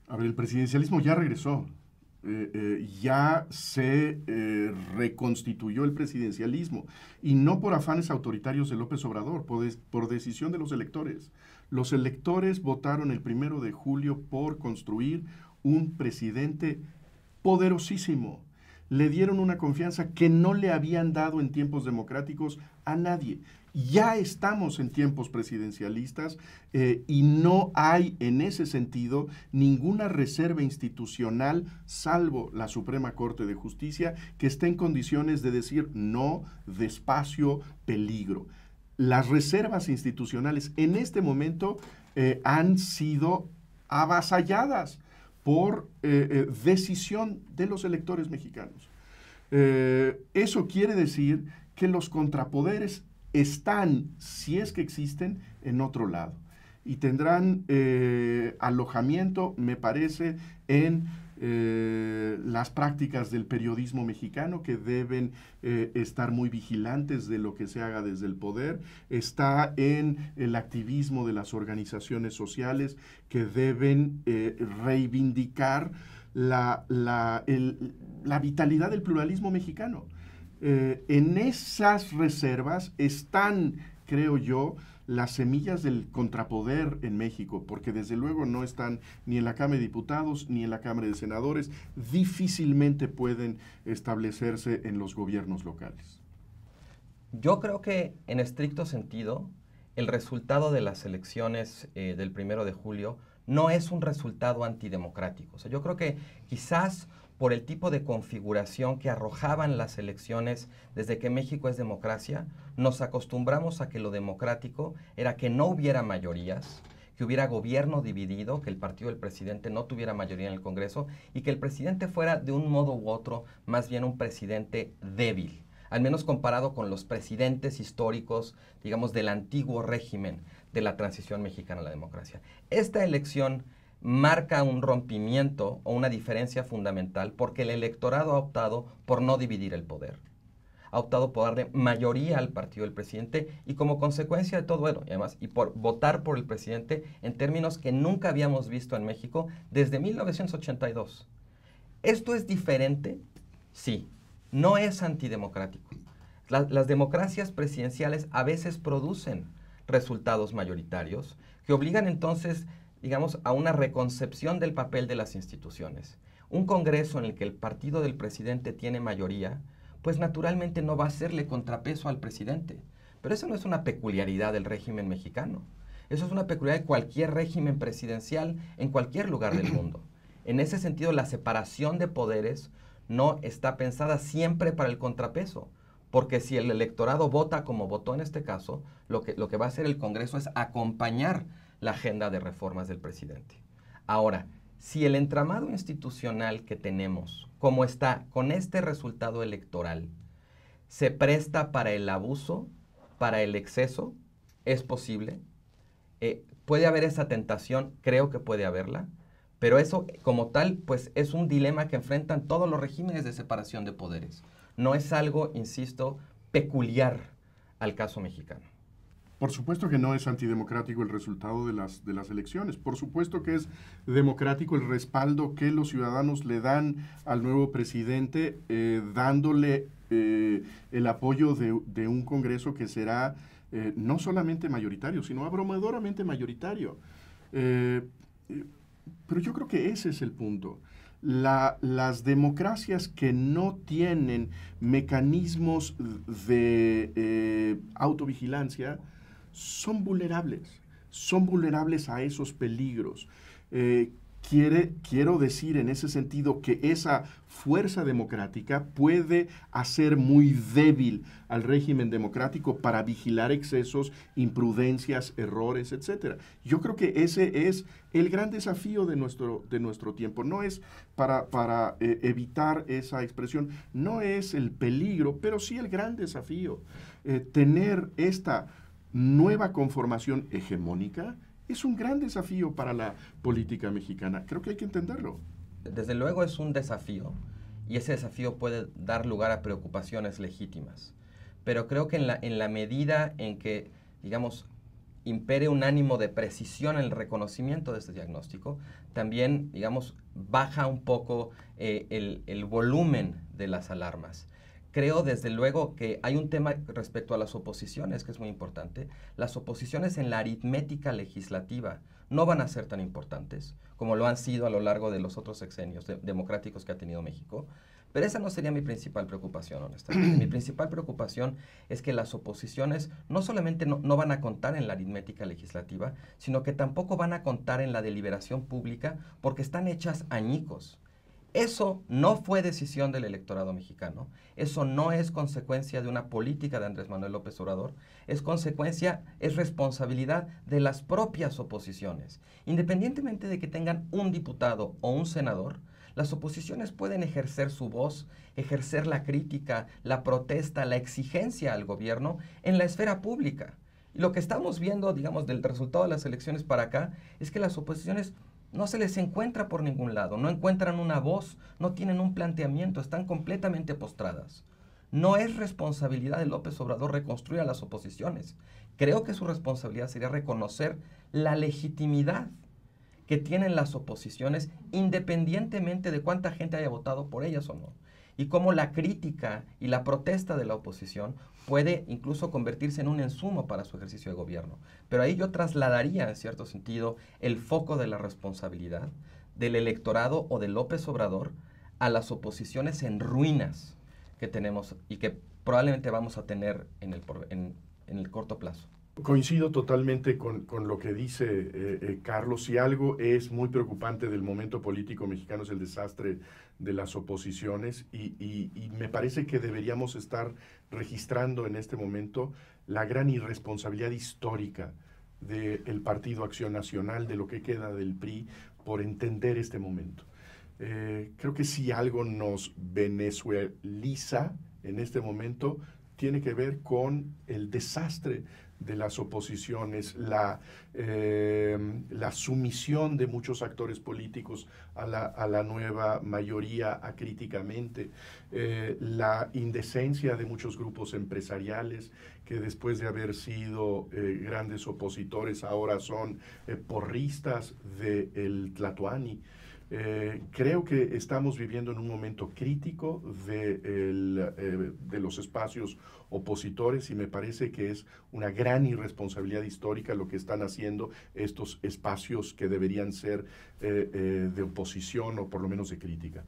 A ver, el presidencialismo ya regresó. Ya se reconstituyó el presidencialismo y no por afanes autoritarios de López Obrador, por decisión de los electores. Los electores votaron el 1 de julio por construir un presidente poderosísimo. Le dieron una confianza que no le habían dado en tiempos democráticos a nadie. Ya estamos en tiempos presidencialistas y no hay en ese sentido ninguna reserva institucional, salvo la Suprema Corte de Justicia, que esté en condiciones de decir no, despacio, peligro. Las reservas institucionales en este momento han sido avasalladas por decisión de los electores mexicanos. Eso quiere decir que los contrapoderes están, si es que existen, en otro lado. Y tendrán alojamiento, me parece, en las prácticas del periodismo mexicano, que deben estar muy vigilantes de lo que se haga desde el poder. Está en el activismo de las organizaciones sociales, que deben reivindicar la vitalidad del pluralismo mexicano. En esas reservas están, creo yo, las semillas del contrapoder en México, porque desde luego no están ni en la Cámara de Diputados ni en la Cámara de Senadores, difícilmente pueden establecerse en los gobiernos locales. Yo creo que, en estricto sentido, el resultado de las elecciones del 1 de julio no es un resultado antidemocrático. O sea, yo creo que quizás por el tipo de configuración que arrojaban las elecciones desde que México es democracia, nos acostumbramos a que lo democrático era que no hubiera mayorías, que hubiera gobierno dividido, que el partido del presidente no tuviera mayoría en el Congreso y que el presidente fuera de un modo u otro más bien un presidente débil, al menos comparado con los presidentes históricos, digamos, del antiguo régimen de la transición mexicana a la democracia. Esta elección marca un rompimiento o una diferencia fundamental porque el electorado ha optado por no dividir el poder. Ha optado por darle mayoría al partido del presidente y como consecuencia de todo eso, y por votar por el presidente en términos que nunca habíamos visto en México desde 1982. ¿Esto es diferente? Sí. No es antidemocrático. Las democracias presidenciales a veces producen resultados mayoritarios que obligan entonces, digamos, a una reconcepción del papel de las instituciones. Un Congreso en el que el partido del presidente tiene mayoría, pues naturalmente no va a hacerle contrapeso al presidente. Pero eso no es una peculiaridad del régimen mexicano. Eso es una peculiaridad de cualquier régimen presidencial en cualquier lugar del mundo. En ese sentido, la separación de poderes no está pensada siempre para el contrapeso. Porque si el electorado vota como votó en este caso, lo que va a hacer el Congreso es acompañar la agenda de reformas del presidente. Ahora, si el entramado institucional que tenemos, como está con este resultado electoral, se presta para el abuso, para el exceso, es posible. Puede haber esa tentación, creo que puede haberla, pero eso como tal, pues es un dilema que enfrentan todos los regímenes de separación de poderes. No es algo, insisto, peculiar al caso mexicano. Por supuesto que no es antidemocrático el resultado de las elecciones. Por supuesto que es democrático el respaldo que los ciudadanos le dan al nuevo presidente, dándole el apoyo de un Congreso que será no solamente mayoritario, sino abrumadoramente mayoritario. Pero yo creo que ese es el punto. Las democracias que no tienen mecanismos de autovigilancia son vulnerables a esos peligros. Quiero decir en ese sentido que esa fuerza democrática puede hacer muy débil al régimen democrático para vigilar excesos, imprudencias, errores, etc. Yo creo que ese es el gran desafío de nuestro tiempo. No es para evitar esa expresión, no es el peligro, pero sí el gran desafío. Tener esta nueva conformación hegemónica es un gran desafío para la política mexicana. Creo que hay que entenderlo. Desde luego es un desafío y ese desafío puede dar lugar a preocupaciones legítimas. Pero creo que en la medida en que, digamos, impere un ánimo de precisión en el reconocimiento de este diagnóstico, también, digamos, baja un poco el volumen de las alarmas. Creo, desde luego, que hay un tema respecto a las oposiciones que es muy importante. Las oposiciones en la aritmética legislativa no van a ser tan importantes como lo han sido a lo largo de los otros sexenios democráticos que ha tenido México. Pero esa no sería mi principal preocupación, honestamente. Mi principal preocupación es que las oposiciones no solamente no van a contar en la aritmética legislativa, sino que tampoco van a contar en la deliberación pública porque están hechas añicos. Eso no fue decisión del electorado mexicano, eso no es consecuencia de una política de Andrés Manuel López Obrador, es consecuencia, es responsabilidad de las propias oposiciones. Independientemente de que tengan un diputado o un senador, las oposiciones pueden ejercer su voz, ejercer la crítica, la protesta, la exigencia al gobierno en la esfera pública. Y lo que estamos viendo, digamos, del resultado de las elecciones para acá, es que las oposiciones no se les encuentra por ningún lado, no encuentran una voz, no tienen un planteamiento, están completamente postradas. No es responsabilidad de López Obrador reconstruir a las oposiciones. Creo que su responsabilidad sería reconocer la legitimidad que tienen las oposiciones independientemente de cuánta gente haya votado por ellas o no. Y cómo la crítica y la protesta de la oposición puede incluso convertirse en un insumo para su ejercicio de gobierno. Pero ahí yo trasladaría, en cierto sentido, el foco de la responsabilidad del electorado o de López Obrador a las oposiciones en ruinas que tenemos y que probablemente vamos a tener en el corto plazo. Coincido totalmente con lo que dice Carlos. Si algo es muy preocupante del momento político mexicano es el desastre de las oposiciones y me parece que deberíamos estar registrando en este momento la gran irresponsabilidad histórica del Partido Acción Nacional, de lo que queda del PRI, por entender este momento. Creo que si algo nos venezueliza en este momento, tiene que ver con el desastre de las oposiciones, la sumisión de muchos actores políticos a la nueva mayoría acríticamente, la indecencia de muchos grupos empresariales que después de haber sido grandes opositores ahora son porristas del Tlatoani. Creo que estamos viviendo en un momento crítico de los espacios opositores y me parece que es una gran irresponsabilidad histórica lo que están haciendo estos espacios que deberían ser de oposición o por lo menos de crítica.